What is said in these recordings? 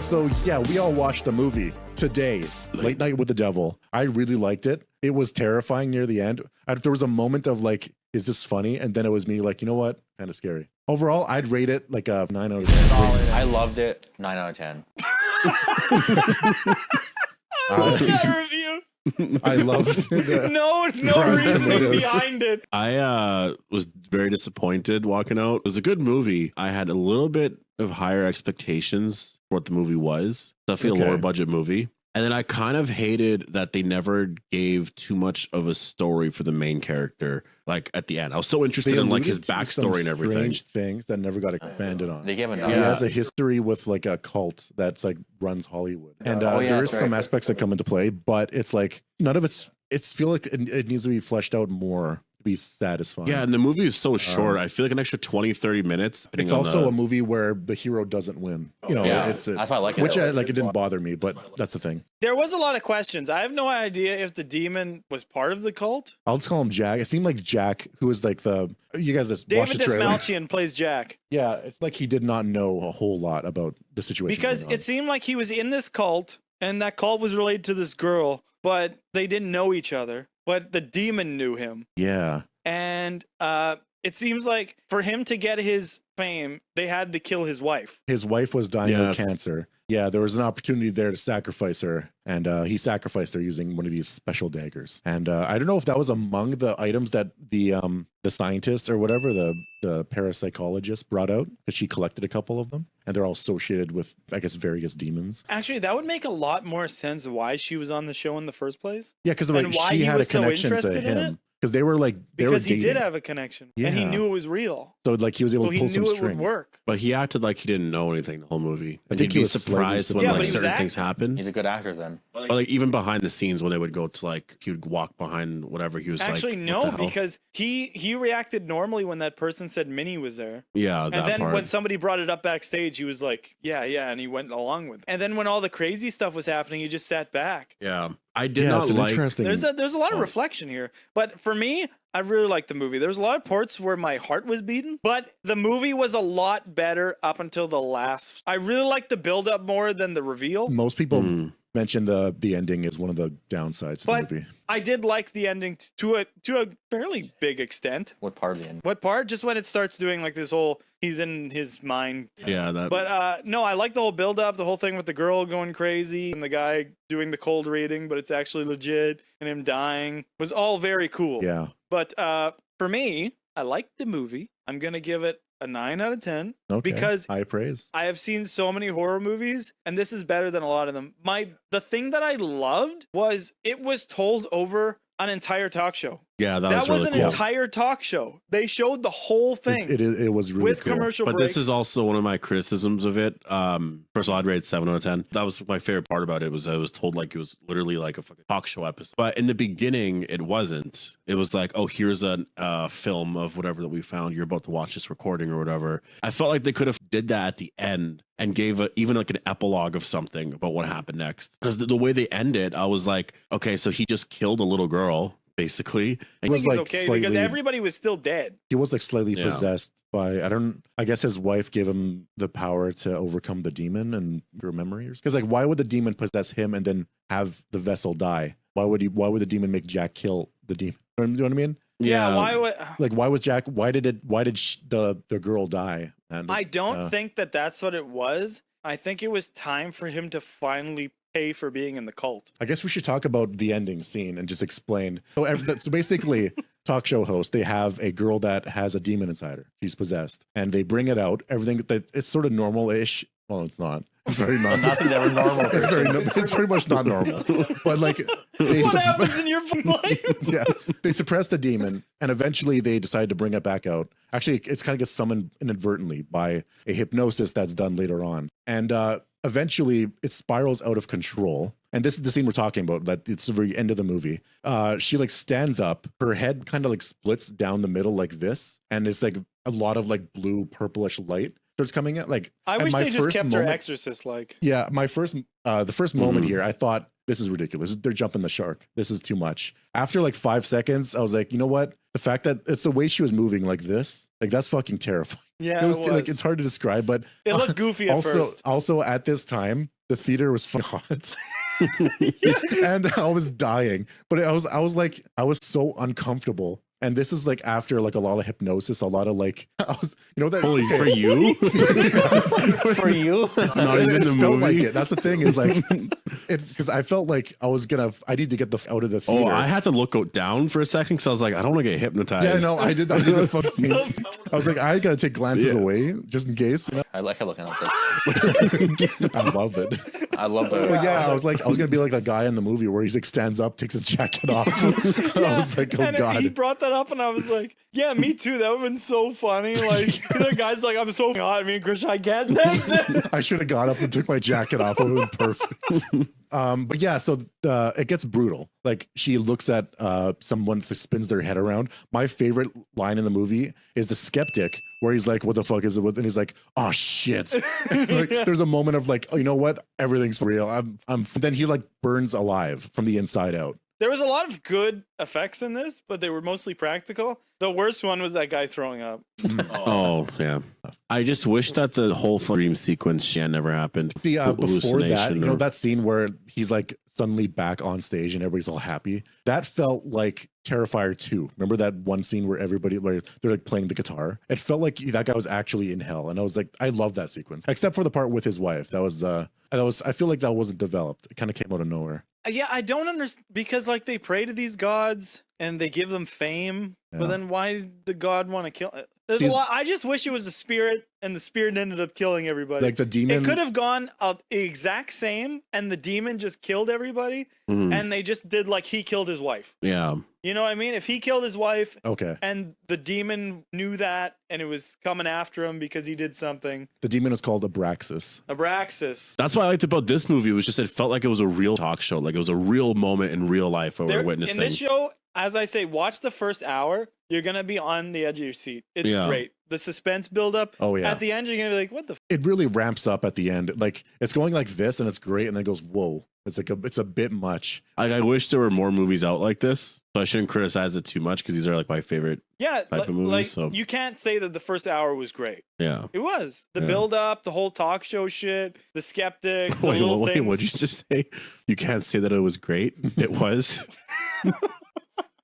So yeah, we all watched the movie today, Late Night with the Devil. I really liked it. It was terrifying near the end. There was a moment of like, is this funny? And then it was me like, you know what? Kind of scary. Overall, I'd rate it like a 9 out of 10. I loved it. 9 out of 10. That review. I loved it. No Rotten reasoning Tomatoes. behind it. I was very disappointed walking out. It was a good movie. I had a little bit of higher expectations for what the movie was. Definitely a lower budget movie. And then I kind of hated that they never gave too much of a story for the main character. Like at the end, I was so interested in like his backstory and everything. Strange things that never got expanded on. They gave He another. has a history with like a cult that's like runs Hollywood, and there is some aspects that come into play, but it's like none of it's. It's feel like it needs to be fleshed out more to be satisfying. Yeah, and the movie is so short. I feel like an extra 20-30 minutes. It's also a movie where the hero doesn't win. You know, that's why I like it. Which it didn't bother me, but that's the thing. There was a lot of questions. I have no idea if the demon was part of the cult. I'll just call him Jack. It seemed like Jack, who was like you guys just watched David the trailer. Dastmalchian plays Jack. Yeah, it's like he did not know a whole lot about the situation. Because going on. it seemed like he was in this cult, and that cult was related to this girl, but they didn't know each other. But the demon knew him. Yeah. And it seems like for him to get his fame, they had to kill his wife. His wife was dying of cancer. Yeah, there was an opportunity there to sacrifice her, and he sacrificed her using one of these special daggers. And I don't know if that was among the items that the scientist or whatever, the parapsychologist brought out, because she collected a couple of them, and they're all associated with, I guess, various demons. Actually, that would make a lot more sense why she was on the show in the first place. Yeah, because and why she he had a was so connection to interested in it. him. Because they were like Because he did dating. have a connection, and he Yeah. knew it was real. So like he was able So to he pull some knew it strings. would work. But he acted like he didn't know anything the whole movie. I And think he'd he be was slightly surprised when Yeah, like but he was certain things acting. happen. He's a good actor then. But like even behind the scenes when they would go to like he would walk behind whatever he was Actually, like. no, what the hell? because he reacted normally when that person said Minnie was there. Yeah, that And then part. when somebody brought it up backstage, he was like, yeah, and he went along with it. And then when all the crazy stuff was happening, he just sat back. Yeah, I did Yeah, not it's an like. interesting. There's a lot of reflection here. But for me, I really liked the movie. There was a lot of parts where my heart was beating, but the movie was a lot better up until the last. I really liked the build up more than the reveal. Most people mention the ending is one of the downsides of But the movie. I did like the ending to a fairly big extent. What part of the end? What part? Just when it starts doing like this whole he's in his mind. Yeah, that. But no, I like the whole build up, the whole thing with the girl going crazy and the guy doing the cold reading, but it's actually legit, and him dying was all very cool. Yeah. But for me, I liked the movie. I'm gonna give it a 9 out of 10 Okay. because high praise. I have seen so many horror movies, and this is better than a lot of them. The thing that I loved was it was told over an entire talk show. yeah, that, That was was really an cool. entire talk show. They showed the whole thing It was really with cool. commercial But breaks. this is also one of my criticisms of it. First of all, I'd rate it 7 out of 10. That was my favorite part about it. Was I was told like it was literally like a fucking talk show episode. But in the beginning, it wasn't. It was like, oh, here's a film of whatever that we found. You're about to watch this recording or whatever. I felt like they could have did that at the end and gave even like an epilogue of something about what happened next. Because the way they end it, I was like, okay, so he just killed a little girl. Basically, I was think it's like okay because slightly- everybody was still dead. He was like slightly Yeah. possessed by I guess his wife gave him the power to overcome the demon and remember yours. Because like why would the demon possess him and then have the vessel die? Why would the demon make Jack kill the demon? You know what I mean? yeah. Why would Like why was Jack why did the girl die? And I don't think that's what it was. I think it was time for him to finally pay for being in the cult. I guess we should talk about the ending scene and just explain. So basically, talk show host, they have a girl that has a demon inside her. She's possessed, and they bring it out. Everything that it's sort of normal-ish. Well, it's not. It's very not. Nothing that was normal. It's it's pretty much not normal. But like they What happens in your life? yeah, they suppress the demon, and eventually they decide to bring it back out. Actually, it's kind of gets summoned inadvertently by a hypnosis that's done later on, and eventually it spirals out of control. And this is the scene we're talking about, that it's the very end of the movie. She like stands up, her head kind of like splits down the middle like this, and it's like a lot of like blue purplish light starts coming out. Like I at wish my they just first kept her moment- exorcist like. Yeah, the first moment here, I thought this is ridiculous. They're jumping the shark. This is too much. After like 5 seconds, I was like, you know what? The fact that it's the way she was moving like this, like that's fucking terrifying. Yeah, it was it like it's hard to describe, but It looked goofy at also first. also at this time the theater was hot. And I was dying, but I was like I was so uncomfortable. And this is like after like a lot of hypnosis, a lot of like I was, that Holy for you? For you? Not even the felt like movie. it. That's the thing is like it because I felt like I need to get the out of the theater. Oh, I had to look down for a second because I was like, I don't want to get hypnotized. Yeah, no, I did the fuck scene. I was like, I gotta take glances away just in case. I like looking at this. I love it. I love the. But yeah, I was gonna be like that guy in the movie where he's like stands up, takes his jacket off. I was like, oh and god. he brought that up, and I was like, "Yeah, me too. That would have been so funny." Like the guy's like, "I'm so hot." Me and Christian, I can't take this. I should have got up and took my jacket off. It would have been perfect. But yeah, so it gets brutal. Like she looks at someone that spins their head around. My favorite line in the movie is the skeptic, where he's like, "What the fuck is it with?" And he's like, "Oh shit!" Like, there's a moment of like, "Oh, you know what? Everything's real." Then he like burns alive from the inside out. There was a lot of good effects in this, but they were mostly practical. The worst one was that guy throwing up. Oh, yeah. I just wish that the whole dream sequence never happened. See, before that, Hallucination or- that scene where he's like suddenly back on stage and everybody's all happy, that felt like Terrifier 2. Remember that one scene where where they're like playing the guitar? It felt like that guy was actually in hell. And I was like, I love that sequence, except for the part with his wife. That was, I feel like that wasn't developed. It kind of came out of nowhere. Yeah, I don't understand because like they pray to these gods and they give them fame, Yeah. but then why did the god want to kill? There's See- a lot. I just wish it was a spirit, and the spirit ended up killing everybody. Like the demon. It could have gone the exact same, and the demon just killed everybody, Mhm. and they just did like he killed his wife. Yeah. You know what I mean? If he killed his wife, Okay. and the demon knew that, and it was coming after him because he did something. The demon is called Abraxas. Abraxas. That's what I liked about this movie. Was just it felt like it was a real talk show. Like it was a real moment in real life where we're In witnessing. this show, as I say, watch the first hour. You're gonna be on the edge of your seat. It's Yeah. great. The suspense build up. Oh yeah. At the end, you're gonna be like, "What the?" It really ramps up at the end. Like it's going like this and it's great, and then it goes, whoa. It's like it's a bit much. I wish there were more movies out like this. So I shouldn't criticize it too much because these are like my favorite. Yeah, Type of movies, like so- you can't say that the first hour was great. Yeah. It was the Yeah. build up, the whole talk show shit, the skeptic. The Wait, little wait, things. what'd you just say? You can't say that it was great. It was.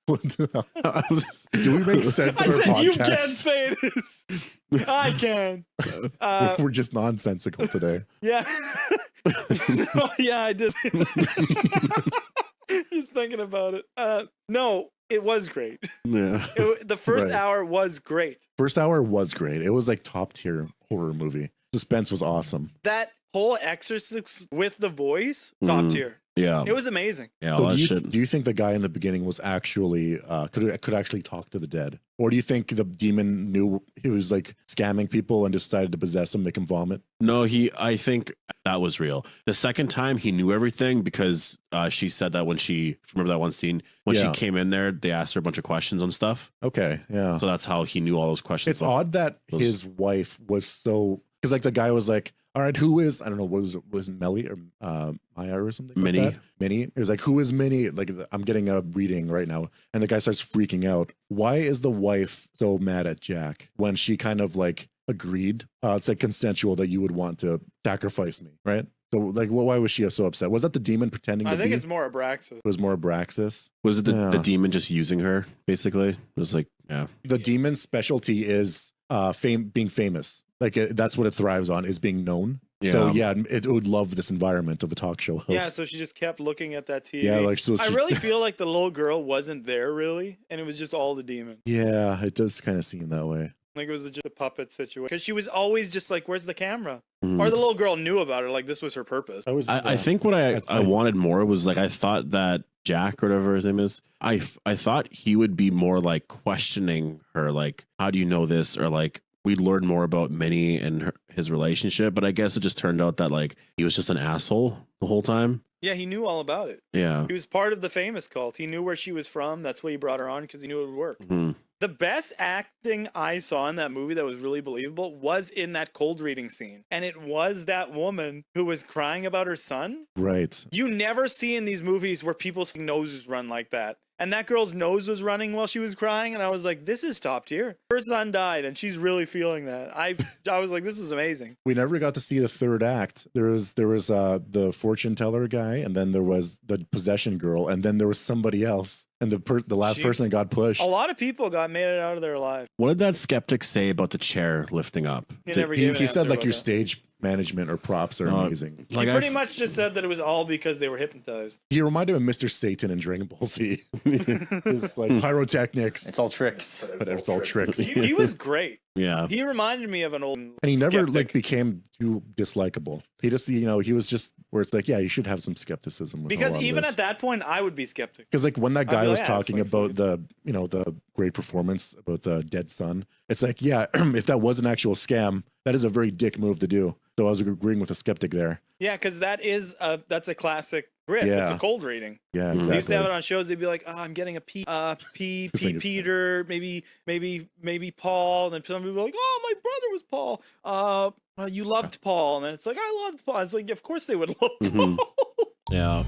I was- Do we make sense I of our said you podcast? can't say it is. I can. We're just nonsensical today. Yeah. Oh, yeah, I did. Just thinking about it. No, it was great. yeah. The first Right. hour was great. First hour was great. It was like top tier horror movie. Suspense was awesome. That whole exorcist with the voice, top Mhm. tier. Yeah. It was amazing. Yeah. So All that do shit. you think the guy in the beginning was actually could actually talk to the dead, or do you think the demon knew he was like scamming people and decided to possess him, make him vomit? No, I think that was real. The second time he knew everything because she said that when remember that one scene when Yeah. she came in there, they asked her a bunch of questions on stuff. Okay, yeah. So that's how he knew all those questions. It's odd that those- his wife was so because like the guy was like, all right, who is I don't know what was it Melly or Maya or something? Minnie. Like that? Minnie. It was like, who is Minnie? Like I'm getting a reading right now, and the guy starts freaking out. Why is the wife so mad at Jack when she kind of like agreed? It's like consensual that you would want to sacrifice me, right? So like, why was she so upset? Was that the demon pretending I to think be? it's more Abraxas. It was more Abraxas. Was it the Yeah. demon just using her basically? It was like, yeah. The demon's specialty is being famous. Like that's what it thrives on, is being known. Yeah. So yeah, it would love this environment of a talk show host. Yeah, so she just kept looking at that TV. Yeah, like so. I she- really feel like the little girl wasn't there really, and it was just all the demon. Yeah, it does kind of seem that way. Like it was just a puppet situation. Because she was always just like, "Where's the camera?" Mhm. Or the little girl knew about it. Like this was her purpose. I think what I fine. wanted more was like I thought that Jack or whatever his name is, I thought he would be more like questioning her, like, how do you know this? Or like we'd learn more about Minnie and his relationship, but I guess it just turned out that like he was just an asshole the whole time. Yeah, he knew all about it. Yeah. He was part of the famous cult. He knew where she was from. That's why he brought her on because he knew it would work. Mhm. The best acting I saw in that movie that was really believable was in that cold reading scene. And it was that woman who was crying about her son. Right. You never see in these movies where people's noses run like that. and that girl's nose was running while she was crying, and I was like, this is top tier. Her son died, and she's really feeling that. I was like, this was amazing. We never got to see the third act. There was the fortune teller guy, and then there was the possession girl, and then there was somebody else. And the last She- person that got pushed. A lot of people made it out of there alive. What did that skeptic say about the chair lifting up? He Did- never gave an He said answer like about your that. stage management or props are No, amazing. like He I pretty f- much just said that it was all because they were hypnotized. He reminded me of Mr. Satan in Dragon Ball Z. It's like pyrotechnics, It's all tricks. but it's all tricks. He was great. Yeah. He reminded me of an old And he never skeptic. like became too dislikable. He just, he was just where it's like, yeah, you should have some skepticism. because even at that point, I would be skeptic. because like when that I'd guy be was like, yeah, it's talking like about the great performance about the dead son, it's like, yeah, if that was an actual scam, that is a very dick move to do. So I was agreeing with a skeptic there. Yeah, because that's a classic riff. It's a Yeah. cold reading. Yeah, Mhm. They used to exactly. have it on shows. They'd be like, "Oh, I'm getting a P, This thing is- Peter, maybe Paul." And then some people be like, "Oh, my brother was Paul. You loved Paul." And then it's like, "I loved Paul." It's like, of course they would love Mhm. Paul. Yeah.